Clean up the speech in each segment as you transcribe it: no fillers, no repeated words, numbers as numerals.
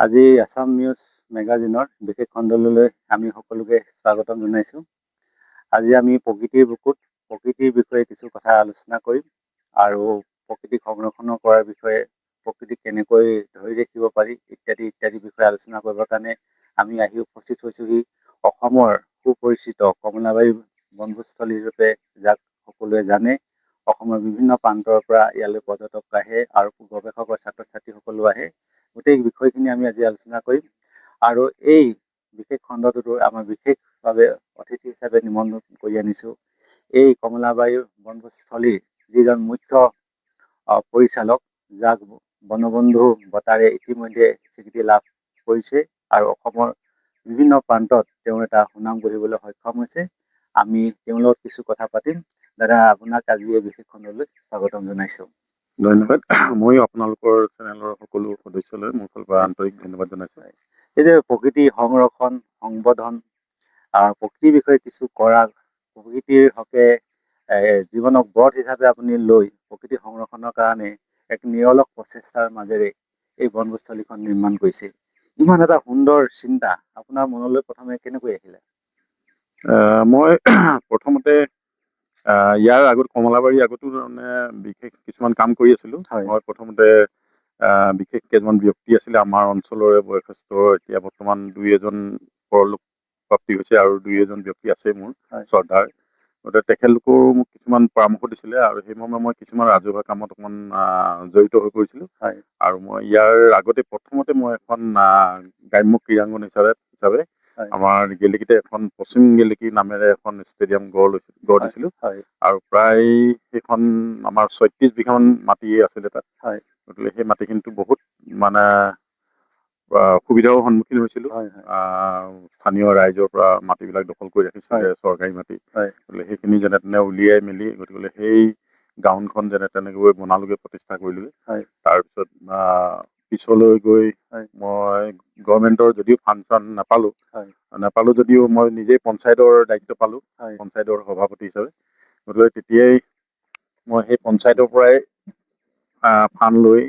আজি আছাম নিউজ মেগাজিনৰ বিশেষ খণ্ডলৈ আমি সকলোকে স্বাগতম জনাইছোঁ। আজি আমি প্ৰকৃতিৰ বুকুত প্ৰকৃতিৰ বিষয়ে কিছু কথা আলোচনা কৰিম আৰু প্ৰকৃতিক সংৰক্ষণ কৰাৰ বিষয়ে, প্ৰকৃতিক কেনেকৈ ধৰি ৰাখিব পাৰি ইত্যাদি ইত্যাদি বিষয়ে আলোচনা কৰিবৰ কাৰণে আমি আহি উপস্থিত হৈছোঁহি অসমৰ সুপৰিচিত কমলাবাৰী বনভোজস্থলী ৰূপে, যাক সকলোৱে জানে। অসমৰ বিভিন্ন প্ৰান্তৰ পৰা ইয়ালৈ পৰ্যটক আহে আৰু গৱেষক আৰু ছাত্ৰ ছাত্ৰীসকলো আহে। গোটেই বিষয়খিনি আমি আজি আলোচনা কৰিম আৰু এই বিশেষ খণ্ডটোতো আমাৰ বিশেষভাৱে অতিথি হিচাপে নিমন্ত্ৰণ কৰি আনিছোঁ এই কমলাবাৰী বনভোজস্থলীৰ যিজন মুখ্য পৰিচালক, যাক বনবন্ধু বঁটাৰে ইতিমধ্যে স্বীকৃতি লাভ কৰিছে আৰু অসমৰ বিভিন্ন প্ৰান্তত তেওঁ এটা সুনাম গঢ়িবলৈ সক্ষম হৈছে। আমি তেওঁৰ লগত কিছু কথা পাতিম। দাদা, আপোনাক আজি এই বিশেষ খণ্ডলৈ স্বাগতম জনাইছোঁ। ধন্যবাদ। মই আপোনালোকৰ চেনেলৰ সকলো সদস্যলৈ মোৰ ফালৰ পৰা আন্তৰিক ধন্যবাদ জনাইছোঁ। এই যে প্ৰকৃতি সংৰক্ষণ, সংবৰ্ধন, প্ৰকৃতিৰ বিষয়ে কিছু কৰা, প্ৰকৃতিৰ হকে জীৱনক ব্ৰত হিচাপে আপুনি লৈ প্ৰকৃতি সংৰক্ষণৰ কাৰণে এক নিৰলস প্ৰচেষ্টাৰ মাজেৰে এই বনভোজস্থলীখন নিৰ্মাণ কৰিছে। ইমান এটা সুন্দৰ চিন্তা আপোনাৰ মনলৈ প্ৰথমে কেনেকৈ আহিলে? মই প্ৰথমতে ইয়াৰ আগত কমলাবাৰী আগতো মানে বিশেষ কিছুমান কাম কৰি আছিলোঁ। মই প্ৰথমতে বিশেষ কেইজন ব্যক্তি আছিলে আমাৰ অঞ্চলৰে বয়সস্থ, এতিয়া বৰ্তমান 2-এজন পৰলোক প্ৰাপ্তি হৈছে আৰু 2-এজন ব্যক্তি আছে মোৰ শ্ৰদ্ধাৰ। গতিকে তেখেতলোকেও মোক কিছুমান পৰামৰ্শ দিছিলে আৰু সেইমৰ্মে মই কিছুমান ৰাজহুৱা কামত অকণমান জড়িত হৈ পৰিছিলোঁ। আৰু মই ইয়াৰ আগতে প্ৰথমতে মই এখন গ্ৰাম্য ক্ৰীড়াংগন হিচাপে আমাৰ গেলেকীতে এখন পশ্চিম গেলেকী নামেৰে এখন ষ্টেডিয়াম গঢ় দিছিলোঁ আৰু প্ৰায় সেইখন আমাৰ 36 বিঘামান মাটি আছিলে তাত। গতিকে সেই মাটিখিনিতো বহুত মানে সুবিধাও সন্মুখীন হৈছিলোঁ। স্থানীয় ৰাইজৰ পৰা মাটিবিলাক দখল কৰি ৰাখিছিলে, চৰকাৰী মাটি। গতিকে সেইখিনি যেনে তেনে উলিয়াই মেলি গতিকে সেই গাঁওখন যেনে তেনেকৈ বনালোগে, প্ৰতিষ্ঠা কৰিলোগে। তাৰপিছত পিছলৈ গৈ মই গভৰ্ণমেণ্টৰ যদিও ফাণ্ড নাপালো যদিও মই নিজেই পঞ্চায়তৰ দায়িত্ব পালোঁ, পঞ্চায়তৰ সভাপতি হিচাপে। গতিকে তেতিয়াই মই সেই পঞ্চায়তৰ পৰাই ফাণ্ড লৈ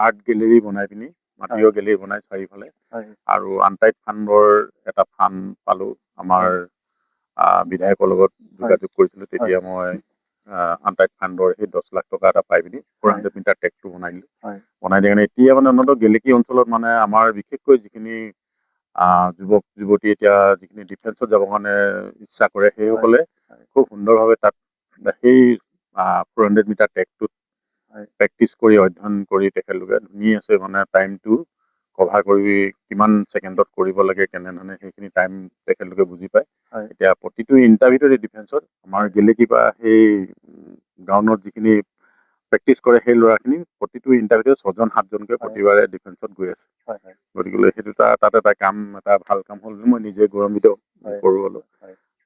আৰ্ট গেলেৰী বনাই পিনি, মাটিৰ গেলেৰী বনাই চাৰিওফালে, আৰু আনটাইড ফাণ্ডৰ এটা ফাণ্ড পালোঁ। আমাৰ বিধায়কৰ লগত যোগাযোগ কৰিছিলোঁ। তেতিয়া মই আনটাইড ফাণ্ডৰ সেই 10 লাখ টকা এটা পাই পিনি 400 মিটাৰ ট্ৰেকটো বনাই দিলোঁ। বনাই দিয়ে কাৰণে এতিয়া মানে অন্ততঃ গেলেকী অঞ্চলত মানে আমাৰ বিশেষকৈ যিখিনি যুৱক যুৱতী এতিয়া যিখিনি ডিফেন্সত যাবৰ কাৰণে ইচ্ছা কৰে, সেইসকলে খুব সুন্দৰভাৱে তাত সেই 400 মিটাৰ ট্ৰেকটোত প্ৰেক্টিচ কৰি, অধ্যয়ন কৰি তেখেতলোকে ধুনীয়াছে মানে টাইমটো কভাৰ কৰি কিমান ছেকেণ্ডত কৰিব লাগে, কেনেধৰণে সেইখিনি টাইম তেখেতলোকে বুজি পায়। এতিয়া প্ৰতিটো ইণ্টাৰভিউতে ডিফেন্সত আমাৰ গেলেকী বা সেই গ্ৰাউণ্ডত যিখিনি প্ৰেক্টিচ কৰে সেই ল'ৰাখিনি প্ৰতিটো ইণ্টাৰভিউতে 6জন-7জনকৈ প্ৰতিবাৰে ডিফেন্সত গৈ আছে। গতিকে সেইটো তাত এটা কাম, এটা ভাল কাম হ'ল, মই নিজে গৌৰৱান্বিত কৰোঁ অলপ।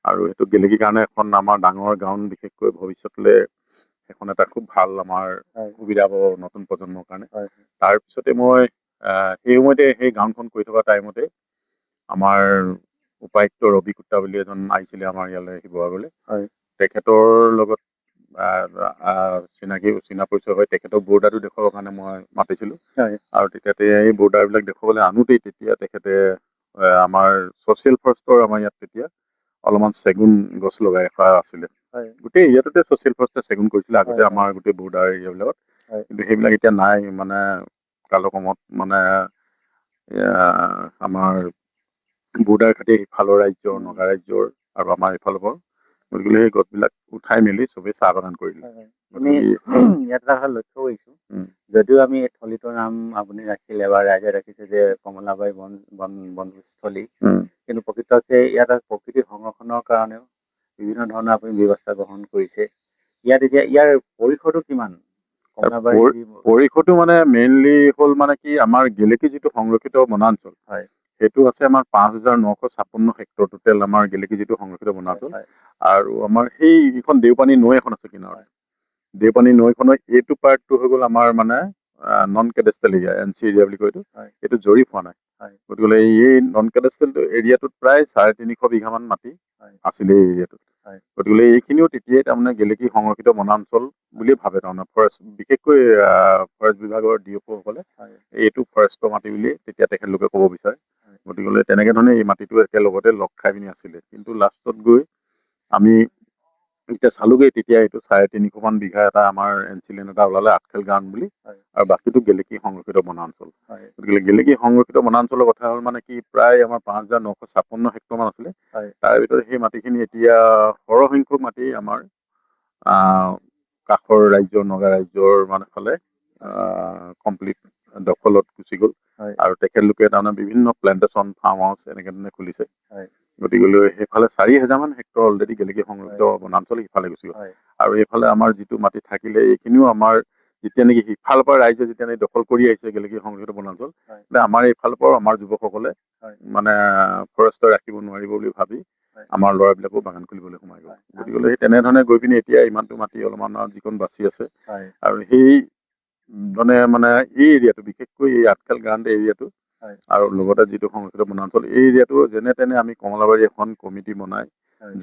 আৰু সেইটো গেলেকীৰ কাৰণে এখন আমাৰ ডাঙৰ গ্ৰাউণ্ড, বিশেষকৈ ভৱিষ্যতলৈ এখন এটা খুব ভাল আমাৰ সুবিধা পাব নতুন প্ৰজন্মৰ কাৰণে। তাৰপিছতে মই সেই সময়তে সেই গাঁওখন কৰি থকা টাইমতে আমাৰ উপায়ুক্ত ৰবি কুট্টা বুলি এজন আহিছিলে আমাৰ ইয়ালৈ, শিৱসাগৰলৈ। তেখেতৰ লগত চিনা পৰিচয় হয়। তেখেতৰ বৰ্ডাৰটো দেখুৱাবৰ কাৰণে মই মাতিছিলোঁ আৰু তেতিয়াতে এই বৰ্ডাৰবিলাক দেখুৱাবলৈ আনোতেই তেতিয়া তেখেতে আমাৰ ছ'চিয়েল ফৰেষ্টৰ আমাৰ ইয়াত তেতিয়া অলপমান চেগুন গছ লগাই ৰখা আছিলে। গোটেই এৰিয়াটোতে ছ'চিয়েল ফৰেষ্টে চেগুন কৰিছিলে আগতে আমাৰ গোটেই বৰ্ডাৰ এৰিয়াবিলাকত। কিন্তু সেইবিলাক এতিয়া নাই, মানে কালক্ৰমত মানে আমাৰ বৰ্ডাৰ খাটি সিফালৰ ৰাজ্যৰ, নগা ৰাজ্যৰ আৰু আমাৰ ইফালৰ পৰা, গতিকে সেই গছবিলাক উঠাই মেলি চবেই চাহ বাগান কৰিলে। আমি ইয়াত এটা কথা লক্ষ্য কৰিছোঁ, যদিও আমি এই থলীটোৰ নাম আপুনি ৰাখিলে বা ৰাইজে ৰাখিছে যে কমলাবাৰী বনভোজস্থলী, কিন্তু প্ৰকৃততে ইয়াত প্ৰকৃতি সংৰক্ষণৰ কাৰণেও বিভিন্ন ধৰণৰ আপুনি ব্যৱস্থা গ্ৰহণ কৰিছে। ইয়াত এতিয়া ইয়াৰ পৰিসৰটো কিমান? পৰিসৰটো মানে মেইনলি হ'ল মানে কি, আমাৰ গেলেকী যিটো সংৰক্ষিত বনাঞ্চল, সেইটো আছে আমাৰ 5,956 হেক্টৰ টোটেল আমাৰ গেলেকী যিটো সংৰক্ষিত বনাঞ্চল। আৰু আমাৰ সেইখন দেওপানী নৈ এখন আছে কিনাৰত। দেওপানী নৈখনৰ এইটো পাৰ্টটো হৈ গ'ল আমাৰ মানে নন কেডেষ্ট্ৰিয়েল এৰিয়া, NC এৰিয়া বুলি কয় এইটো জৰীপ হোৱা নাই। গতিকে এই নন কেডেষ্ট্ৰিয়েল এৰিয়াটোত প্ৰায় 350 বিঘামান মাটি আছিলে এই এৰিয়াটোত। হয়। গতিকে এইখিনিও তেতিয়াই তাৰমানে গেলেকী সংৰক্ষিত বনাঞ্চল বুলি ভাবে তাৰমানে ফৰেষ্ট, বিশেষকৈ ফৰেষ্ট বিভাগৰ DFO সকলে হয়। এইটো ফৰেষ্টৰ মাটি বুলি তেতিয়া তেখেতলোকে ক'ব বিচাৰে। হয়। গতিকে তেনেকে ধৰণে এই মাটিটো একেলগতে লগ খাই পিনি আছিলে, কিন্তু লাষ্টত গৈ আমি এতিয়া চালোগৈ তেতিয়া এইটো 350 মান বিঘা এটা আমাৰ এনচিলেন এটা ওলালে আঠখেল গান বুলি, হয়। আৰু বাকীটো গেলেকী সংৰক্ষিত বনাঞ্চল। হয়। গতিকে গেলেকী সংৰক্ষিত বনাঞ্চলৰ কথা হ'ল মানে কি প্ৰায় আমাৰ 5,956 হেক্টৰ মান আছিলে। হয়। তাৰ ভিতৰত সেই মাটিখিনি এতিয়া সৰহসংখ্যক মাটি আমাৰ কাষৰ ৰাজ্য নগা ৰাজ্যৰ মানে ফালে কমপ্লিট দখলত গুচি গ'ল। হয়। আৰু তেখেতলোকে তাৰমানে বিভিন্ন প্লেণ্টেশ্যন ফাৰ্ম হাউচ এনেকে ধৰণে খুলিছে। হয়। গতিকে সেইফালে 4,000 মান হেক্টৰ অলৰেডি গেলেকী সংৰক্ষিত বনাঞ্চল সিফালে গুচি গ'ল। হয়। আৰু এইফালে আমাৰ যিটো মাটি থাকিলে এইখিনিও আমাৰ যেতিয়া নেকি সিফালৰ পৰা ৰাইজে যেতিয়া নেকি দখল কৰি আহিছে গেলেকী সংৰক্ষিত বনাঞ্চল, আমাৰ এইফালৰ পৰাও আমাৰ যুৱকসকলে মানে ফৰেষ্টৰ ৰাখিব নোৱাৰিব বুলি ভাবি আমাৰ ল'ৰাবিলাকো বাগান খুলিবলৈ সোমাই গ'ল। গতিকে সেই তেনেধৰণে গৈ পিনি এতিয়া ইমানটো মাটি অলপমান যিকণ বাচি আছে। আৰু সেই মানে এই এৰিয়াটো বিশেষকৈ এই আঠখেল গাঁৱত এৰিয়াটো আৰু লগতে যিটো সংৰক্ষিত বনাঞ্চল এই এৰিয়াটো যেনে তেনে আমি কমলাবাৰী এখন কমিটি বনাই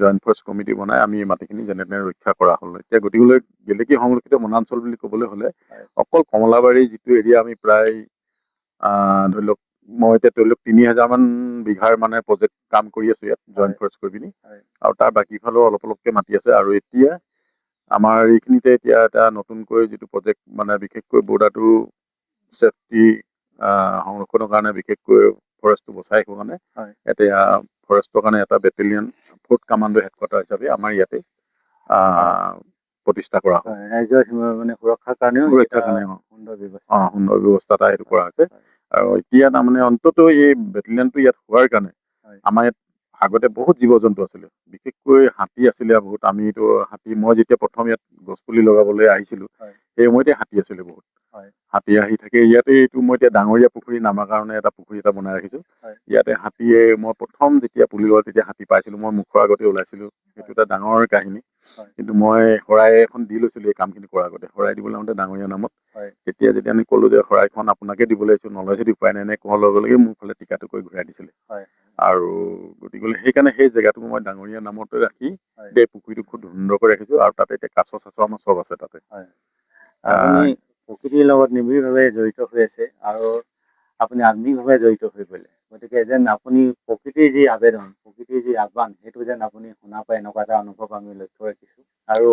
জইণ্ট ফৰেষ্ট কমিটি বনাই আমি এই মাটিখিনি যেনে তেনে ৰক্ষা কৰা হ'ল। এতিয়া গতিকে গেলেকী সংৰক্ষিত বনাঞ্চল বুলি ক'বলৈ হ'লে অকল কমলাবাৰী যিটো এৰিয়া আমি প্ৰায় ধৰি লওক মই এতিয়া ধৰি লওক 3,000 মান বিঘাৰ মানে প্ৰজেক্ট কাম কৰি আছো ইয়াত জইণ্ট ফৰেষ্ট কৰি পিনি, আৰু তাৰ বাকী ফালেও অলপ অলপকে মাটি আছে। আৰু এতিয়া আমাৰ এইখিনিতে এতিয়া এটা নতুনকৈ যিটো প্ৰজেক্ট মানে বিশেষকৈ বৰ্ডাৰটো চেফটি সংৰক্ষণৰ কাৰণে বিশেষকৈ ফৰেষ্টটো বচাই ৰাখিবৰ কাৰণে এতিয়া ফৰেষ্টৰ কাৰণে এটা বেটেলিয়ন 4th কামাণ্ডো হেডকোৱাৰ্টাৰ হিচাপে আমাৰ ইয়াতে প্ৰতিষ্ঠা কৰা হয়। ৰাইজৰ মানে সুৰক্ষাৰ কাৰণেও সুন্দৰ ব্যৱস্থা এটা এইটো কৰা হৈছে। আৰু এতিয়া তাৰমানে অন্ততঃ এই বেটেলিয়নটো ইয়াত হোৱাৰ কাৰণে আমাৰ ইয়াত আগতে বহুত জীৱ জন্তু আছিলে, বিশেষকৈ হাতী আছিলে বহুত। আমিতো হাতী, মই যেতিয়া প্ৰথম ইয়াত গছ পুলি লগাবলৈ আহিছিলো সেই সময়তে হাতী আছিলে বহুত। হাতী আহি থাকে ইয়াতে। এইটো মই এতিয়া ডাঙৰীয়া পুখুৰী নামাৰ কাৰণে এটা পুখুৰী এটা বনাই ৰাখিছো। ইয়াতে হাতীয়ে, মই প্ৰথম যেতিয়া পুলি লোৱা তেতিয়া হাতী পাইছিলো, মই মুখৰ আগতে ওলাইছিলো। সেইটো এটা ডাঙৰ কাহিনী। কিন্তু মই শৰাই এখন দি লৈছিলো এই কামখিনি কৰাৰ আগতে, শৰাই দিবলৈ আহোঁতে ডাঙৰীয়া নামত। তেতিয়া আমি ক'লো যে শৰাইখন আপোনাকে দিবলৈ আহিছো, নলয় যদি উপায় নাই, কোৱাৰ লগে লগে মোৰ ফালে টিকাটো কৰি ঘূৰাই দিছিলে। আৰু গতিকে সেইকাৰণে সেই জেগাটো মই ডাঙৰীয়া নামতে ৰাখি এই পুখুৰীটো খুব সুন্দৰকৈ ৰাখিছো। আৰু তাতে এতিয়া কাছ চাছ আমাৰ চব আছে তাতে। আপুনি প্ৰকৃতিৰ লগত নিবিড়ভাৱে জড়িত হৈ আছে আৰু আপুনি আত্মিকভাৱে জড়িত হৈ পৰিলে। গতিকে যেন আপুনি প্ৰকৃতিৰ যি আবেদন, প্ৰকৃতিৰ যি আহ্বান, সেইটো যেন আপুনি শুনা পায় এনেকুৱা এটা অনুভৱ আমি লক্ষ্য ৰাখিছো। আৰু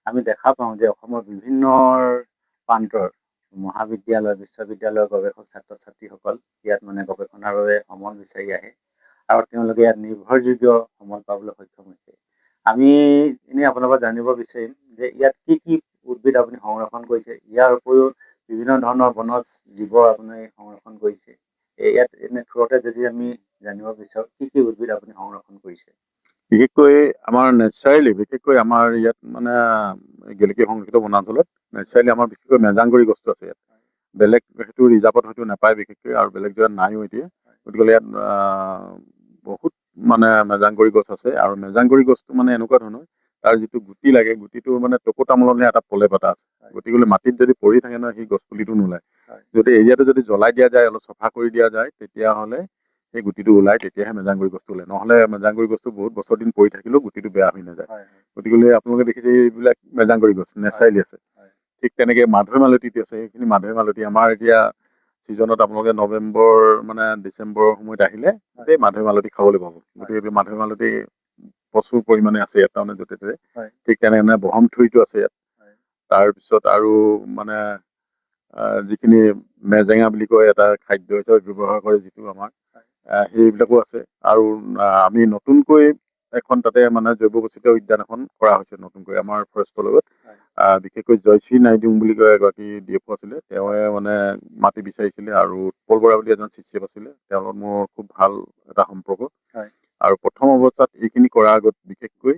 আমি দেখা পাওঁ যে অসমৰ বিভিন্ন প্ৰান্তৰ মহাবিদ্যালয়, বিশ্ববিদ্যালয়ৰ গৱেষক ছাত্ৰ ছাত্ৰীসকল ইয়াত মানে গৱেষণাৰ বাবে সমল বিচাৰি আহে আৰু তেওঁলোকে ইয়াত নিৰ্ভৰযোগ্য সমল পাবলৈ সক্ষম হৈছে। আমি এনেই আপোনাৰ পৰা জানিব বিচাৰিম যে ইয়াত কি কি উদ্ভিদ আপুনি সংৰক্ষণ কৰিছে, ইয়াৰ উপৰিও বিভিন্ন ধৰণৰ বনজ জীৱ আপুনি সংৰক্ষণ কৰিছে। ইয়াত এনে থ্ৰুতে যদি আমি জানিব বিচাৰোঁ কি কি উদ্ভিদ আপুনি সংৰক্ষণ কৰিছে। বিশেষকৈ আমাৰ নেচাৰেলি, বিশেষকৈ আমাৰ ইয়াত মানে গেলেকী সংৰক্ষিত বনাঞ্চলত নেচাৰেলি আমাৰ বিশেষকৈ মেজাংগুৰি গছটো আছে ইয়াত। বেলেগ সেইটো ৰিজাৰ্ভত হয়তো নাপায় বিশেষকৈ, আৰু বেলেগ জেগাত নাইও এতিয়া। গতিকে ইয়াত বহুত মানে মেজাংগুৰি গছ আছে। আৰু মেজাংগুৰি গছটো মানে এনেকুৱা ধৰণৰ, তাৰ যিটো গুটি লাগে, গুটিটো মানে টকো তামোলতহে এটা প্ৰলেপ এটা আছে। গতিকে মাটিত যদি পৰি থাকে নহয় সেই গছ পুলিটো নোলায়। যদি এৰিয়াটো যদি জ্বলাই দিয়া যায়, অলপ চাফা কৰি দিয়া যায়, তেতিয়াহ'লে সেই গুটিটো ওলাই, তেতিয়াহে মেজাংগুৰি গছটো ওলাই। নহ'লে মেজাংগুৰি গছটো বহুত বছৰ দিন পৰি থাকিলেও গুটিটো বেয়া হৈ নাযায়। গতিকে আপোনালোকে দেখিছে এইবিলাক মেজাংগুৰি গছ নেচাৰেলি আছে। ঠিক তেনেকে মাধৈ মালতীটো আছে, সেইখিনি মাধৈ মালতী আমাৰ এতিয়া ছিজনত আপোনালোকে নৱেম্বৰ মানে ডিচেম্বৰৰ সময়ত আহিলে গোটেই মাধৈ মালতী খাবলৈ পাব। গতিকে মাধৈ মালতী প্ৰচুৰ পৰিমাণে আছে ইয়াত, তাৰমানে য'তে ত'তে। ঠিক তেনেধৰণে বহমথুৰিটো আছে ইয়াত। তাৰপিছত আৰু মানে যিখিনি মেজেঙা বুলি কয় এটা খাদ্য হিচাপে ব্যৱহাৰ কৰে যিটো আমাৰ, সেইবিলাকো আছে। আৰু আমি নতুনকৈ এখন তাতে মানে জৈৱ বৈচিত্ৰ্য উদ্যান এখন কৰা হৈছে নতুনকৈ আমাৰ ফৰেষ্টৰ লগত। বিশেষকৈ জয়শ্ৰী নাইডুং বুলি কয় এগৰাকী DFO আছিলে, তেওঁৱে মানে মাটি বিচাৰিছিলে, আৰু উৎপল বৰা বুলি এজন CCF আছিলে, তেওঁৰ লগত মোৰ খুব ভাল এটা সম্পৰ্ক। আৰু প্ৰথম অৱস্থাত এইখিনি কৰাৰ আগত বিশেষকৈ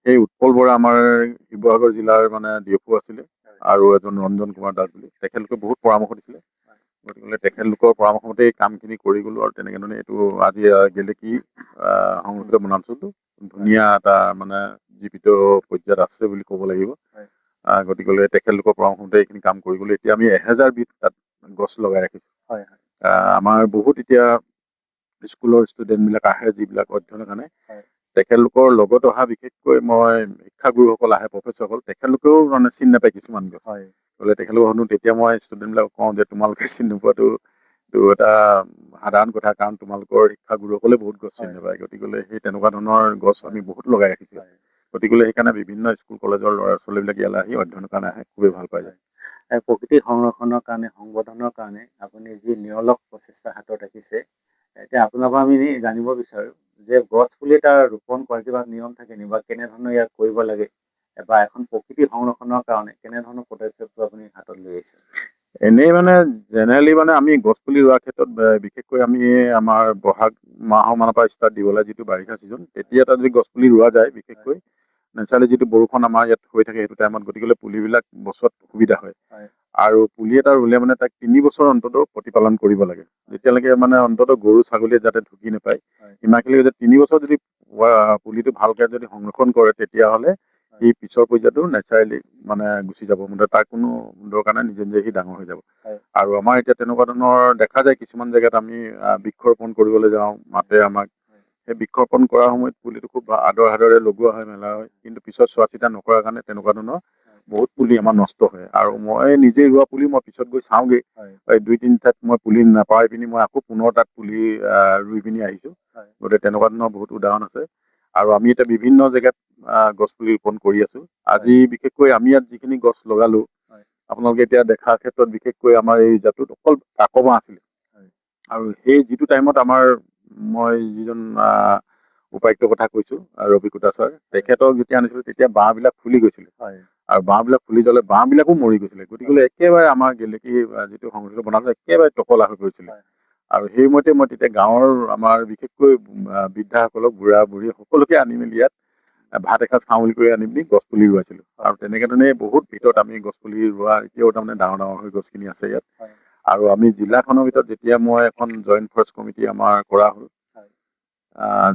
সেই উৎপল বৰা আমাৰ শিৱসাগৰ জিলাৰ মানে DFO আছিলে, আৰু এজন ৰঞ্জন কুমাৰ দাস বুলি, তেখেতলোকে বহুত পৰামৰ্শ দিছিলে। গতিকে তেখেতলোকৰ পৰামৰ্শ মতে এই কামখিনি কৰি গ'লো। আৰু তেনেকে ধৰণে এইটো আজি গেলেকী সংৰক্ষিত বনাঞ্চলটো ধুনীয়া এটা মানে জীৱিত পৰ্যায়ত আছে বুলি ক'ব লাগিব। গতিকে তেখেতলোকৰ পৰামৰ্শ মতে এইখিনি কাম কৰি গ'লো। এতিয়া আমি 1000 বিধ তাত গছ লগাই ৰাখিছো। আমাৰ বহুত এতিয়া স্কুলৰ ষ্টুডেণ্টবিলাক আহে যিবিলাক অধ্যয়নৰ কাৰণে, তেখেতলোকৰ লগত অহা বিশেষকৈ মই শিক্ষাগুৰুসকল আহে, প্ৰফেচৰসকল, তেখেতলোকেও মানে চিনি নাপায় কিছুমান গছ। হয় বোলে তেখেতলোকক শুনো, তেতিয়া মই ষ্টুডেণ্টবিলাকক কওঁ যে তোমালোকে চিনি নোপোৱাটো এটা সাধাৰণ কথা, কাৰণ তোমালোকৰ শিক্ষাগুৰুসকলে বহুত গছ চিনি নাপায়। গতিকে সেই তেনেকুৱা ধৰণৰ গছ আমি বহুত লগাই ৰাখিছোঁ। গতিকে সেইকাৰণে বিভিন্ন স্কুল কলেজৰ ল'ৰা ছোৱালীবিলাক ইয়ালৈ আহি অধ্যয়নৰ কাৰণে আহে, খুবেই ভাল পায়। প্ৰকৃতি সংৰক্ষণৰ কাৰণে, সংবৰ্ধনৰ কাৰণে আপুনি যি নিৰলস প্ৰচেষ্টা হাতত ৰাখিছে, এতিয়া আপোনাৰ পৰা আমি জানিব বিচাৰোঁ যে গছ পুলি তাৰ ৰোপণ কৰা কিবা নিয়ম থাকে নি, বা কেনেধৰণৰ ইয়াক কৰিব লাগে, বা এখন প্ৰকৃতি সংৰক্ষণৰ কাৰণে কেনেধৰণৰ পদক্ষেপটো আপুনি হাতত লৈ আহিছে? এনেই মানে জেনেৰেলি মানে আমি গছ পুলি ৰোৱাৰ ক্ষেত্ৰত বিশেষকৈ আমি আমাৰ বহাগ মাহৰ মানৰ পৰা ষ্টাৰ্ট দিব লাগে, যিটো বাৰিষা ছিজন, তেতিয়া এটা যদি গছ পুলি ৰোৱা যায়, বিশেষকৈ নেচাৰেলি যিটো বৰষুণ আমাৰ ইয়াত হৈ থাকে সেইটো টাইমত, গতিকে পুলিবিলাক বছোৱাত সুবিধা হয়। আৰু পুলি এটা ৰুলে মানে তাক 3 বছৰ অন্তত প্ৰতিপালন কৰিব লাগে, যেতিয়ালৈকে মানে অন্তত গৰু ছাগলীয়ে যাতে ঢুকি নাপায় ইমানখিনি। যে 3 বছৰ যদি পুলিটো ভালকে যদি সংৰক্ষণ কৰে, তেতিয়াহ'লে এই পিছৰ পৰ্যায়টো নেচাৰেলি মানে গুচি যাব, মানে তাৰ কোনো দৰকাৰ নাই, নিজে নিজে সি ডাঙৰ হৈ যাব। আৰু আমাৰ এতিয়া তেনেকুৱা ধৰণৰ দেখা যায় কিছুমান জেগাত আমি বৃক্ষৰোপণ কৰিবলৈ যাওঁ, মাতে আমাক, সেই বৃক্ষৰোপণ কৰাৰ সময়ত পুলিটো খুব আদৰে লগোৱা হয়, মেলা হয়, কিন্তু পিছত চোৱা চিতা নকৰাৰ কাৰণে তেনেকুৱা ধৰণৰ বহুত পুলি আমাৰ নষ্ট হয়। আৰু মই নিজে ৰোৱা পুলি মই পিছত গৈ চাওঁগৈ, 2-3 ঠাইত মই পুলি নাপাই পিনি মই আকৌ পুনৰ তাত পুলি ৰুই পিনি আহিছোঁ। গতিকে তেনেকুৱা ধৰণৰ বহুত উদাহৰণ আছে। আৰু আমি এতিয়া বিভিন্ন জেগাত গছ পুলি ৰোপণ কৰি আছোঁ। আজি বিশেষকৈ আমি ইয়াত যিখিনি গছ লগালোঁ, আপোনালোকে এতিয়া দেখাৰ ক্ষেত্ৰত বিশেষকৈ আমাৰ এই জাতটোত অকল কাকবাহ আছিলে। আৰু সেই যিটো টাইমত আমাৰ মই যিজন উপায়ুক্তৰ কথা কৈছোঁ, ৰবি কুটা ছাৰ, তেখেতক যেতিয়া আনিছিলোঁ তেতিয়া বাঁহবিলাক ফুলি গৈছিলে, আৰু বাঁহবিলাক ফুলি গ'লে বাঁহবিলাকো মৰি গৈছিলে। গতিকে একেবাৰে আমাৰ গেলেকী যিটো সংৰক্ষিত বনাঞ্চল একেবাৰে টকলা হৈ পৰিছিলে। আৰু সেই সময়তে মই তেতিয়া গাঁৱৰ আমাৰ বিশেষকৈ বৃদ্ধাসকলক, বুঢ়া বুঢ়ী সকলোকে আনি মেলি ইয়াত ভাত এসাঁজ খাওঁ বুলি কৈ আনি পিনি গছ পুলি ৰুৱাইছিলোঁ। আৰু তেনেকে ধৰণে বহুত ভিতৰত আমি গছ পুলি ৰোৱা এতিয়াও তাৰমানে ডাঙৰ ডাঙৰ হৈ গছখিনি আছে ইয়াত। আৰু আমি জিলাখনৰ ভিতৰত যেতিয়া মই এখন জইণ্ট ফৰেষ্ট কমিটি আমাৰ কৰা হ'ল,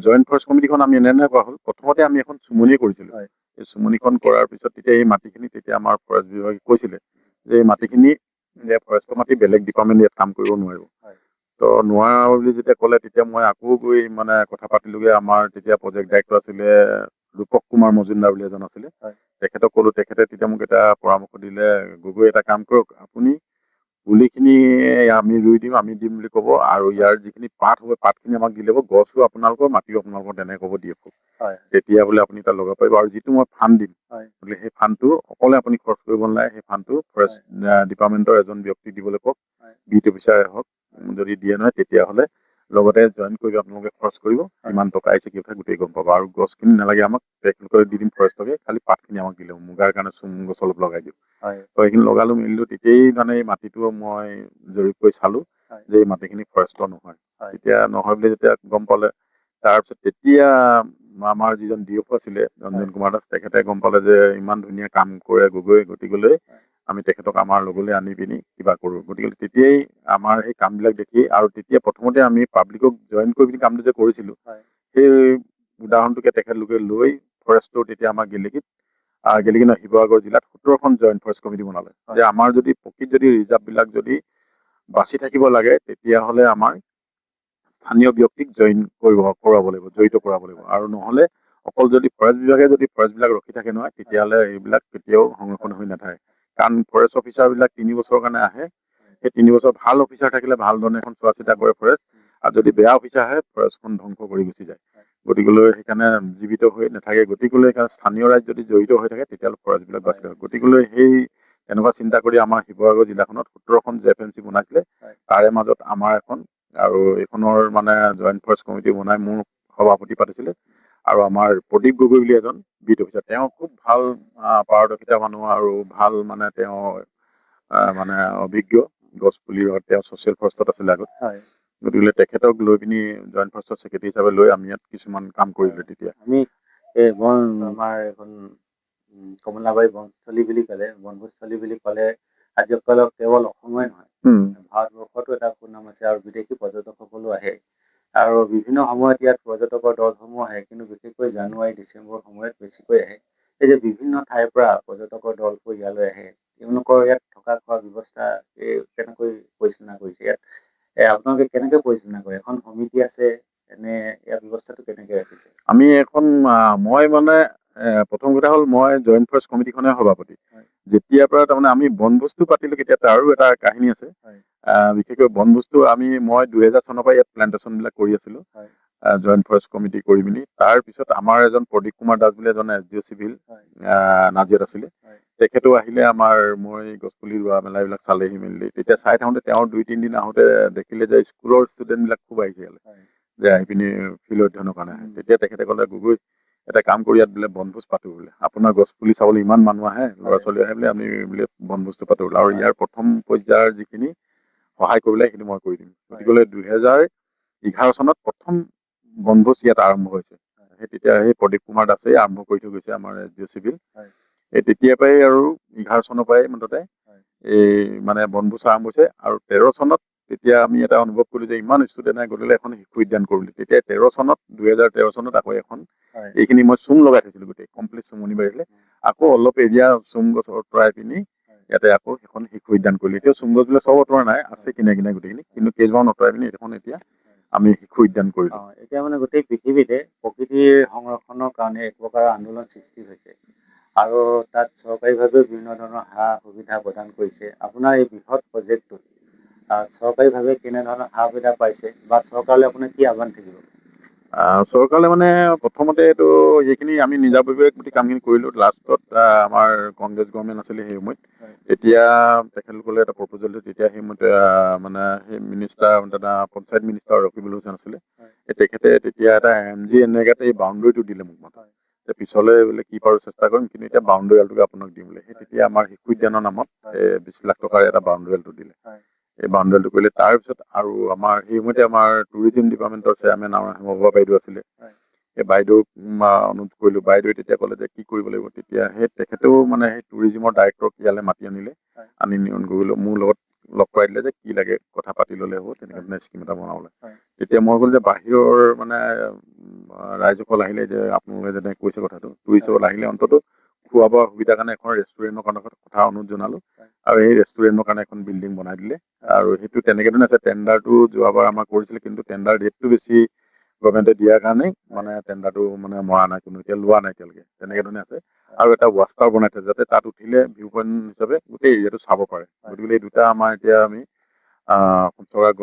জইণ্ট ফৰেষ্ট কমিটিখন আমি এনেধৰণে কৰা হ'ল, প্ৰথমতে আমি এখন চুমনি কৰিছিলোঁ। এই চুমনিখন কৰাৰ পিছত তেতিয়া এই মাটিখিনি তেতিয়া আমাৰ ফৰেষ্ট বিভাগে কৈছিলে যে এই মাটিখিনি যে ফৰেষ্টৰ মাটি বেলেগ ডিপাৰ্টমেণ্ট ইয়াত কাম কৰিব নোৱাৰিব। তো নোৱাৰা বুলি যেতিয়া ক'লে, তেতিয়া মই আকৌ গৈ মানে কথা পাতিলোগৈ। আমাৰ তেতিয়া প্ৰজেক্ট ডাইৰেক্টৰ আছিলে ৰূপক কুমাৰ মজুমদাৰ বুলি এজন আছিলে, তেখেতক ক'লো। তেখেতে তেতিয়া মোক এটা পৰামৰ্শ দিলে, গগৈ এটা কাম কৰক, আপুনি পুলিখিনি আমি ৰুই দিম, আমি দিম বুলি ক'ব, আৰু ইয়াৰ যিখিনি পাত হ'ব পাতখিনি আমাক দি ল'ব, গছো আপোনালোকৰ, মাটিও আপোনালোকৰ, তেনেকে ক'ব দিয়ে। তেতিয়া বোলে আপুনি তাত লগাব পাৰিব। আৰু যিটো মই ফাণ্ড দিম, বোলে সেই ফাণ্ডটো অকলে আপুনি খৰচ কৰিব নালাগে, সেই ফাণ্ডটো ফৰেষ্ট ডিপাৰ্টমেণ্টৰ এজন ব্যক্তিক দিবলৈ কওক, বিট অফিচাৰে হওক। যদি দিয়ে নহয় তেতিয়াহ'লে লগতে জইন কৰিব, আপোনালোকে খৰচ কৰিব, কিমান টকা আহিছে কি কথা গোটেই গম পাব। আৰু গছখিনি নালাগে আমাক, তেখেতলোকে দি দিম ফৰেষ্টকে, খালি পাতখিনি আমাক দিলে, মুগাৰ কাৰণে চোম গছ অলপ লগাই দিওঁ। তো সেইখিনি লগালো মেলিলো। তেতিয়াই মানে এই মাটিটো মই জৰীপ কৰি চালোঁ যে এই মাটিখিনি ফৰেষ্টৰ নহয়। তেতিয়া নহয় বুলি যেতিয়া গম পালে, তাৰপিছত তেতিয়া আমাৰ যিজন DFO আছিলে ৰঞ্জন কুমাৰ দাস, তেখেতে গম পালে যে ইমান ধুনীয়া কাম কৰে গগৈ, গতিকেলৈ আমি তেখেতক আমাৰ লগলৈ আনি পিনি কিবা কৰোঁ। গতিকে তেতিয়াই আমাৰ সেই কামবিলাক দেখি, আৰু তেতিয়া প্ৰথমতে আমি পাব্লিকক জইন কৰি পিনি কামটো যে কৰিছিলোঁ, সেই উদাহৰণটোকে তেখেতলোকে লৈ ফৰেষ্টৰ তেতিয়া আমাৰ গেলেকী নহয়, শিৱসাগৰ জিলাত 17খন জইণ্ট ফৰেষ্ট কমিটি বনালে, যে আমাৰ যদি প্ৰকৃত যদি ৰিজাৰ্ভবিলাক যদি বাচি থাকিব লাগে, তেতিয়াহ'লে আমাৰ স্থানীয় ব্যক্তিক কৰাব লাগিব, জড়িত কৰাব লাগিব। আৰু নহ'লে অকল যদি ফৰেষ্ট বিভাগে যদি ফৰেষ্টবিলাক ৰখি থাকে নহয়, তেতিয়াহ'লে এইবিলাক কেতিয়াও সংৰক্ষণ হৈ নাথাকে। কাৰণ ফৰেষ্ট অফিচাৰবিলাক 3 বছৰৰ কাৰণে আহে, সেই 3 বছৰ ভাল অফিচাৰ থাকিলে ভাল ধৰণে এখন চোৱা চিতা কৰে ফৰেষ্ট, আৰু যদি বেয়া অফিচাৰ আহে ফৰেষ্টখন ধ্বংস কৰি গুচি যায়। গতিকেলৈ সেইকাৰণে জীৱিত হৈ নাথাকে। গতিকেলৈ সেইকাৰণে স্থানীয় ৰাইজ যদি জড়িত হৈ থাকে, তেতিয়াহ'লে ফৰেষ্টবিলাক বাচি থাকে। গতিকেলৈ সেই তেনেকুৱা চিন্তা কৰি আমাৰ শিৱসাগৰ জিলাখনত 17খন JFMC বনাইছিলে, তাৰে মাজত আমাৰ এখন, আৰু এইখনৰ মানে জইণ্ট ফৰেষ্ট কমিটি বনাই মোৰ সভাপতি পাতিছিলে। আৰু আমাৰ প্ৰদীপ গগৈ বুলি এজন বিট অফিচাৰ, তেওঁ খুব ভাল পাৰদৰ্শিতা মানুহ, আৰু ভাল মানে তেওঁ মানে অভিজ্ঞ গছ পুলি, তেওঁ ছ'চিয়েল ফৰেষ্টত আছিলে আগত। গতিকে তেখেতক লৈ পিনি জইণ্ট ফৰেষ্টৰ ছেক্ৰেটাৰী হিচাপে লৈ আমি ইয়াত কিছুমান কাম কৰিলোঁ। তেতিয়া আমি এই আমাৰ এখন কমলাবাৰী বনস্থলী বুলি ক'লে, বনভোজস্থলী বুলি ক'লে আজি কেৱল অসমে নহয়, ভাৰতবৰ্ষতো এটা সুনাম আছে, আৰু বিদেশী পৰ্যটকসকলো আহে। আৰু বিভিন্ন সময়ত ইয়াত পৰ্যটকৰ দলসমূহ আহে, কিন্তু বিশেষকৈ জানুৱাৰী ডিচেম্বৰ সময়ত বেছিকৈ আহে। এই যে বিভিন্ন ঠাইৰ পৰা পৰ্যটকৰ দলবোৰ ইয়ালৈ আহে, তেওঁলোকৰ ইয়াত থকা খোৱা ব্যৱস্থা কেনেকৈ পৰিচালনা কৰিছে? ইয়াত আপোনালোকে কেনেকৈ পৰিচালনা কৰে? এখন সমিতি আছে এনে ইয়াৰ ব্যৱস্থাটো কেনেকৈ ৰাখিছে? আমি এখন মই মানে প্ৰথম কথা হ'ল মই জইণ্ট ফৰেষ্ট কমিটিখনে সভাপতি। হয়। যেতিয়াৰ পৰা তাৰমানে আমি বনবস্তু পাতিলো তেতিয়া তাৰো এটা কাহিনী আছে। হয়। বিশেষকৈ বনবস্তু মই 2000 চনৰ পৰা ইয়াত প্লেণ্টেশ্যন বিলাক কৰি আছিলো। হয়। জইণ্ট ফৰেষ্ট কমিটি কৰি পিনি তাৰ পিছত আমাৰ এজন প্ৰদীপ কুমাৰ দাস বুলি এজন SDO চিভিল হয়। নাজিয়াত আছিলে। হয়। তেখেতো আহিলে মই গছপুলি ৰোৱা মেলা এইবিলাক চালেহি মেলিলে। তেতিয়া চাই থাকোঁতে তেওঁৰ 2-3 দিন আহোঁতে দেখিলে যে স্কুলৰ ষ্টুডেণ্ট বিলাক খুব আহিছে ইয়ালৈ। হয়। যে আহি পিনি ফিল্ড অধ্যয়নৰ কাৰণে আহে। তেতিয়া তেখেতে ক'লে গগৈ এটা কাম কৰি ইয়াত বোলে বনভোজ পাতো বোলে। আপোনাৰ গছ পুলি চাবলৈ ইমান মানুহ আহে, ল'ৰা ছোৱালী আহে বোলে, আমি বোলে বনভোজটো পাতো বোলে। আৰু ইয়াৰ প্ৰথম পৰ্যায়ৰ যিখিনি সহায় কৰিবলৈ সেইখিনি মই কৰি দিম। গতিকে 2011 চনত প্ৰথম বনভোজ ইয়াত আৰম্ভ হৈছে। তেতিয়া সেই প্ৰদীপ কুমাৰ দাসে আৰম্ভ কৰি থৈ গৈছে আমাৰ SDO চিভিল। এই তেতিয়াৰ পৰাই আৰু 11 চনৰ পৰাই মুঠতে এই মানে বনভোজ আৰম্ভ হৈছে। আৰু 13 চনত তেতিয়া আমি এটা অনুভৱ কৰিলো যে ইমান ষ্টুডেণ্ট আহে, গতিকে এখন শিশু উদ্যান কৰো বুলি। তেতিয়া 2013 চনত আকৌ এখন এইখিনি মই চুম লগাই থৈছিলো, গোটেই কমপ্লিট চুমনি বাঢ়িলে। আকৌ অলপ এৰিয়া চুম গছ অঁতৰাই পিনি ইয়াতে আকৌ এখন শিশু উদ্যান কৰিলো। এতিয়া চুম গছ বিলাক চব অঁতৰা নাই, আছে কিনে কিনে গোটেইখিনি, কিন্তু কেইজোপামান অঁতৰাই পিনি এখন এতিয়া আমি শিশু উদ্যান কৰিলো। এতিয়া মানে গোটেই পৃথিৱীতে প্ৰকৃতিৰ সংৰক্ষণৰ কাৰণে এক প্ৰকাৰৰ আন্দোলন সৃষ্টি হৈছে আৰু তাত চৰকাৰীভাৱেও বিভিন্ন ধৰণৰ সা সুবিধা প্ৰদান কৰিছে। আপোনাৰ এই বৃহৎ প্ৰজেক্টটোত চৰকাৰীভাৱে কেনেধৰণৰ সা সুবিধা পাইছে বা চৰকাৰলৈ আপোনাৰ কি আহ্বান থাকিব? চৰকাৰলৈ মানে প্ৰথমতে এইটো যিখিনি আমি নিজাববীয়াকৈ গোটেই কামখিনি কৰিলো, লাষ্টত আমাৰ কংগ্ৰেছ গভৰ্ণমেণ্ট আছিলে সেই সময়ত। তেতিয়া তেখেতসকলে এটা প্ৰপ'জেল দিলে। তেতিয়া সেই সময়ত মানে সেই মিনিষ্টাৰ পঞ্চায়ত মিনিষ্টাৰ ৰকিবুল হুছেইন আছিলে। তেখেতে তেতিয়া এটা MGNREGAত এই বাউণ্ডেৰীটো দিলে মোক মাত্ৰ। পিছলৈ বোলে কি পাৰো চেষ্টা কৰিম, কিন্তু এতিয়া বাউণ্ডেৰী ৱালটোকে আপোনাক দিম বোলে। সেই তেতিয়া আমাৰ শিশু উদ্যানৰ নামত 20 লাখ টকাৰ এটা বাউণ্ডেৰী ৱালটো দিলে। এই বাউণ্ডেৰী ৱালটো কৰিলে। তাৰপিছত আৰু আমাৰ সেই সময়তে আমাৰ টুৰিজিম ডিপাৰ্টমেণ্টৰ চেয়াৰমেন আমাৰ হেমবা বাইদেউ আছিলে। সেই বাইদেউক অনুৰোধ কৰিলো। বাইদেৱে তেতিয়া ক'লে যে কি কৰিব লাগিব। তেতিয়া সেই তেখেতেও মানে সেই টুৰিজিমৰ ডাইৰেক্টৰক ইয়ালৈ মাতি আনিলে। আনি নিয়ন কৰিলো, মোৰ লগত লগ কৰাই দিলে যে কি লাগে কথা পাতি ল'লে হ'ব, তেনেকৈ ধৰণে স্কিম এটা বনাবলৈ। তেতিয়া মই ক'লো যে বাহিৰৰ মানে ৰাইজসকল আহিলে যে আপোনালোকে যেনে কৈছে কথাটো, টুৰিষ্টসকল আহিলে অন্ততঃ খোৱা বোৱা সুবিধাৰ কাৰণে এখন ৰেষ্টুৰেণ্টৰ কাৰণে কথা অনুৰোধ জনালো। আৰু এই ৰেষ্টুৰেণ্টৰ কাৰণে এখন বিল্ডিং বনাই দিলে। আৰু সেইটো তেনেকে ধৰণে আছে। টেণ্ডাৰটো যোৱাবাৰ আমাৰ কৰিছিলে, কিন্তু টেণ্ডাৰ ৰেটটো বেছি গভৰ্ণমেণ্টে দিয়াৰ কাৰণে মানে টেণ্ডাৰটো মানে মৰা নাই, কোনো এতিয়া লোৱা নাই এতিয়ালৈকে। তেনেকে ধৰণে আছে। আৰু এটা ৱাচ টাৱাৰ বনাই থৈছে, যাতে তাত উঠিলে ভিউ পইণ্ট হিচাপে গোটেই এৰিয়াটো চাব পাৰে। গতিকে এই দুটা আমাৰ এতিয়া আমি চৰকাৰৰ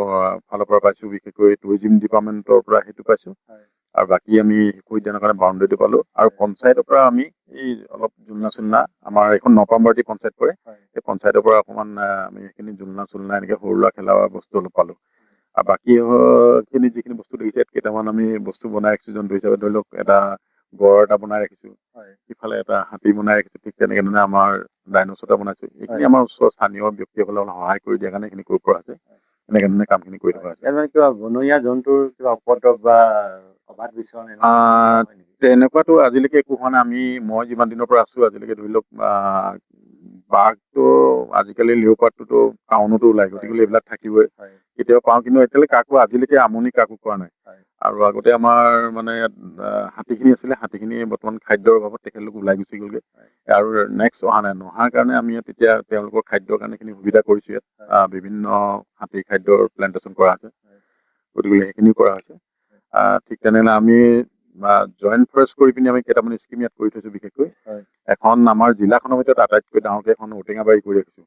ফালৰ পৰা পাইছো, বিশেষকৈ টুৰিজিম ডিপাৰ্টমেণ্টৰ পৰা সেইটো পাইছো। আৰু বাকী আমি শিশু উদ্যানৰ কাৰণে বাউণ্ডেৰীটো পালো। আৰু পঞ্চায়তৰ পৰা আমি এই অলপ জুলনা চুলনা, আমাৰ এইখন নপামবাৰী পঞ্চায়ত পৰে, সেই পঞ্চায়তৰ পৰা অকণমান আমি সেইখিনি জুলনা চুলনা এনেকে সৰু ল'ৰা খেলা বস্তু অলপ পালো। আৰু বাকী খিনি যিখিনি বস্তু দেখিছে, কেইটামান আমি বস্তু বনাই ৰাখিছো জন্তু হিচাপে। ধৰি লওক এটা গড় এটা বনাই ৰাখিছো, ইফালে এটা হাতী বনাই ৰাখিছো। ঠিক তেনেকে ধৰণে আমাৰ ডাইনছৰ এটা বনাইছো। এইখিনি আমাৰ ওচৰৰ স্থানীয় ব্যক্তিসকলে সহায় কৰি দিয়াৰ কাৰণে এইখিনি কৰিব পৰা হৈছে। এনেকে ধৰণে কামখিনি কৰি থকা হৈছে। কিবা বনৰীয়া জন্তুৰ কিবা উপদ্ৰৱ বা অবাধ বিচৰণ তেনেকুৱাতো আজিলৈকে একো হোৱা নাই। মই যিমান দিনৰ পৰা আছো আজিলৈকে ধৰি লওক বাঘটো আজিকালি লিঅ'পাৰ্ডটোতো টাউনতো ওলাই, গতিকে এইবিলাক থাকিবই। কেতিয়াবা পাওঁ, কিন্তু এতিয়ালৈকে কাকো আজিলৈকে আমনি কাকো কৰা নাই। আৰু আগতে আমাৰ মানে ইয়াত হাতীখিনি আছিলে, হাতীখিনি বৰ্তমান খাদ্যৰ অভাৱত তেখেতলোক ওলাই গুচি গ'লগে। আৰু নেক্সট অহা নাই, নহাৰ কাৰণে আমি ইয়াত এতিয়া তেওঁলোকৰ খাদ্যৰ কাৰণে এইখিনি সুবিধা কৰিছো। ইয়াত বিভিন্ন হাতীৰ খাদ্যৰ প্লেণ্টেশ্যন কৰা হৈছে, গতিকে সেইখিনিও কৰা হৈছে। ঠিক তেনেহ'লে আমি জইণ্ট ফৰেষ্ট কৰি পিনি আমি কেইটামান স্কিম ইয়াত কৰি থৈছো। বিশেষকৈ এখন আমাৰ জিলাখনৰ ভিতৰত আটাইতকৈ ডাঙৰকৈ এখন ঔটেঙাবাৰী কৰি ৰাখিছো,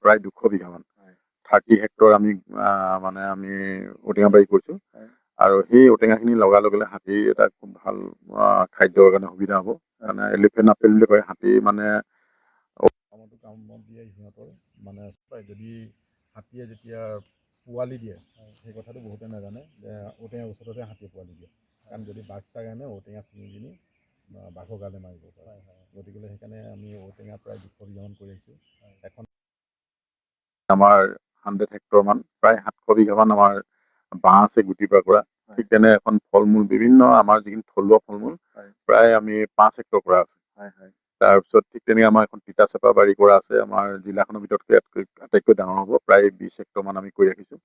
প্ৰায় 200 বিঘামান, 30 হেক্টৰ আমি মানে আমি ঔটেঙাবাৰী কৰিছো। আৰু সেই ঔটেঙাখিনি লগাৰ লগে লগে হাতীৰ এটা খুব ভাল খাদ্যৰ কাৰণে সুবিধা হ'ব। মানে এলিফেণ্ট আপেল বুলি কয়, হাতী মানে কামত দিয়ে সিহঁতৰ মানে যদি হাতীয়ে যেতিয়া পোৱালি দিয়ে, সেই কথাটো বহুতে নাজানে যে ঔটেঙা গছতে হাতীয়ে পোৱালি দিয়ে। কাৰণ যদি বাঘ চাঘ আনে ঔটেঙা ছিঙি কিনি বাঘৰ গালে মাৰিব পাৰে। গতিকে সেইকাৰণে আমি ঔটেঙা প্ৰায় 200 বিঘামান কৰি আহিছোঁ। এখন আমাৰ 100 হেক্টৰ মান, প্ৰায় 700 বিঘামান আমাৰ বাঁহ আছে গুটিৰ পৰা কৰা। ঠিক তেনে এখন ফল মূল বিভিন্ন আমাৰ যিখিনি থলুৱা ফল মূল প্ৰায় আমি 5 হেক্টৰ কৰা আছে। তাৰপিছত ঠিক তেনেকৈ আমাৰ এখন তিতা চেপা বাৰী কৰা আছে। আমাৰ জিলাখনৰ ভিতৰতকৈ আটাইতকৈ ডাঙৰ হ'ব, প্ৰায় 20 হেক্টৰ মান আমি কৰি ৰাখিছোঁ।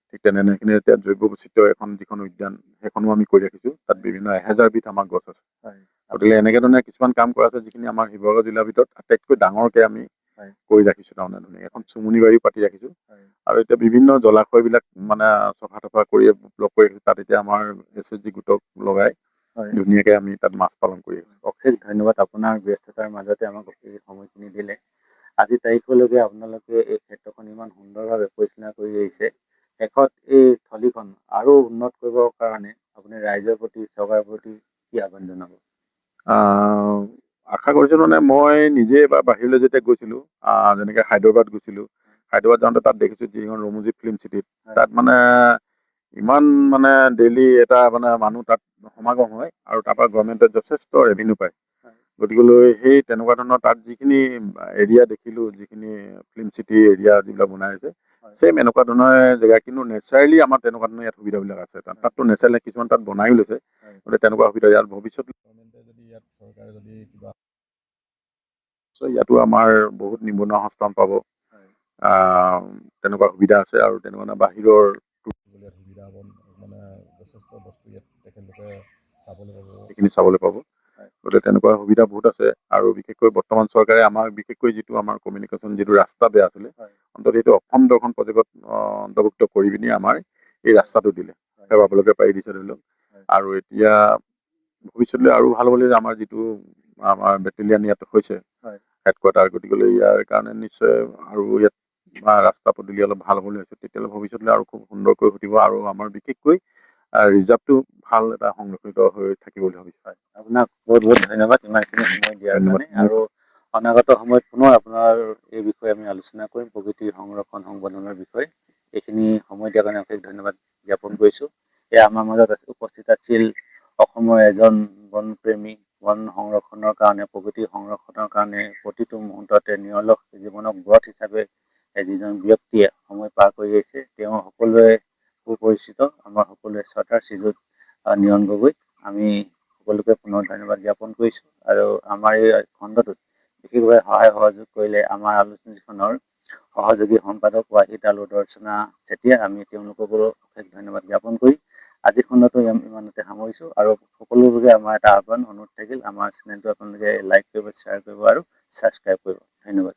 ঠিক তেনেদৰে সেইখিনি এতিয়া জৈৱ বৈচিত্ৰ্য এখন যিখন উদ্যান, সেইখনো আমি কৰি ৰাখিছোঁ। তাত বিভিন্ন 1000 বিধ আমাৰ গছ আছে। গতিকে এনেকে ধৰণে কিছুমান কাম কৰা আছে, যিখিনি আমাৰ শিৱসাগৰ জিলাৰ ভিতৰত আটাইতকৈ ডাঙৰকৈ আমি হয়। কৰি ৰাখিছোঁ তাৰমানে ধুনীয়া এখন চুমনি বাৰী পাতি ৰাখিছোঁ হয়। আৰু এতিয়া বিভিন্ন জলাশয়বিলাক মানে চফা তফা কৰি ব্লক কৰি ৰাখিছোঁ তাত এতিয়া আমাৰ SHG গোটক লগাই হয়। ধুনীয়াকৈ আমি তাত মাছ পালন কৰি আছোঁ। অশেষ ধন্যবাদ আপোনাৰ ব্যস্ততাৰ মাজতে আমাক এই সময়খিনি দিলে। আজি তাৰিখলৈকে আপোনালোকে এই ক্ষেত্ৰখন ইমান সুন্দৰভাৱে পৰিচালনা কৰি আহিছে। শেষত এই থলীখন আৰু উন্নত কৰিবৰ কাৰণে আপুনি ৰাইজৰ প্ৰতি চৰকাৰৰ প্ৰতি কি আহ্বান জনাব? আশা কৰিছোঁ মানে মই নিজে এবাৰ বাহিৰলৈ যেতিয়া গৈছিলোঁ যেনেকৈ হায়দৰাবাদ গৈছিলোঁ, হায়দৰাবাদ যাওঁতে তাত দেখিছোঁ যিখন ৰমুজি ফিল্ম চিটিত তাত মানে ইমান মানে ডেইলি এটা মানে মানুহ তাত সমাগম হয় আৰু তাৰ পৰা গভৰ্ণমেণ্টে যথেষ্ট ৰেভিনিউ পায়। গতিকেলৈ সেই তেনেকুৱা ধৰণৰ তাত যিখিনি এৰিয়া দেখিলোঁ, যিখিনি ফিল্ম চিটি এৰিয়া যিবিলাক বনাই আছে ছেম এনেকুৱা ধৰণৰ জেগা, কিন্তু নেচাৰেলি আমাৰ তেনেকুৱা ধৰণৰ ইয়াত সুবিধাবিলাক আছে। তাততো নেচাৰেলি কিছুমান তাত বনায়ো লৈছে, গতিকে তেনেকুৱা সুবিধা ইয়াত ভৱিষ্যতে যদি ইয়াত চৰকাৰে যদি কিবা ইয়াতো আমাৰ বহুত নিবনুৱা সংস্থাপন পাব, তেনেকুৱা সুবিধা আছে আৰু তেনেকুৱা বাহিৰৰ সুবিধা হ'ব, মানে যথেষ্ট বস্তু ইয়াত তেখেতলোকে সেইখিনি চাবলৈ পাব। গতিকে তেনেকুৱা সুবিধা বহুত আছে আৰু বিশেষকৈ বৰ্তমান চৰকাৰে আমাক বিশেষকৈ যিটো আমাৰ কমিউনিকেশ্যন যিটো ৰাস্তা বেয়া আছিলে অন্তত সেইটো অসম দৰ্শন প্ৰজেক্টত অন্তৰ্ভুক্ত কৰি পিনি আমাৰ এই ৰাস্তাটো দিলে, সেৱা পাবলৈকে পাৰি দিছে ধৰি লওক। আৰু এতিয়া ভৱিষ্যতলৈ আৰু ভাল হ'বলৈ আমাৰ যিটো আমাৰ বেটেলিয়ান ইয়াত হৈছে হেডকোৱাৰ্টাৰ, গতিকেলৈ ইয়াৰ কাৰণে নিশ্চয় আৰু ইয়াত ৰাস্তা পদূলি অলপ ভাল হ'বলৈ হৈছে, তেতিয়াহ'লে ভৱিষ্যতলৈ আৰু খুব সুন্দৰকৈ ঘটিব আৰু আমাৰ বিশেষকৈ ৰিজাৰ্ভটো ভাল এটা সংৰক্ষিত হৈ থাকিব বুলি ভাবিছোঁ। আপোনাক বহুত বহুত ধন্যবাদ ইমানখিনি সময় দিয়াৰ কাৰণে, আৰু অনাগত সময়ত পুনৰ আপোনাৰ এই বিষয়ে আমি আলোচনা কৰিম, প্ৰকৃতিৰ সংৰক্ষণ সংবৰ্ধনৰ বিষয়ে। এইখিনি সময় দিয়াৰ কাৰণে অশেষ ধন্যবাদ জ্ঞাপন কৰিছোঁ। এয়া আমাৰ মাজত উপস্থিত আছিল অসমৰ এজন বনপ্ৰেমী, বন সংৰক্ষণৰ কাৰণে, প্ৰকৃতিৰ সংৰক্ষণৰ কাৰণে প্ৰতিটো মুহূৰ্ততে নিৰলস জীৱনক ব্ৰত হিচাপে যিজন ব্যক্তিয়ে সময় পাৰ কৰি আহিছে, তেওঁ সকলোৱে সুপৰিচিত, আমাৰ সকলোৱে শ্ৰদ্ধাৰ শ্ৰীযুত নিৰণ গগৈ। আমি সকলোকে পুনৰ ধন্যবাদ জ্ঞাপন কৰিছোঁ আৰু আমাৰ এই খণ্ডটোত বিশেষভাৱে সহায় সহযোগ কৰিলে আমাৰ আলোচনীখনৰ সহযোগী সম্পাদক ৱাহিদ আল দৰ্শনা চেতিয়া, আমি তেওঁলোককো অশেষ ধন্যবাদ জ্ঞাপন কৰি আজি খণ্ডটো ইমানতে সামৰিছোঁ। আৰু সকলোকে আমাৰ এটা আহ্বান অনুৰোধ থাকিল, আমাৰ চেনেলটো আপোনালোকে লাইক কৰিব, শ্বেয়াৰ কৰিব আৰু ছাবস্ক্ৰাইব কৰিব। ধন্যবাদ।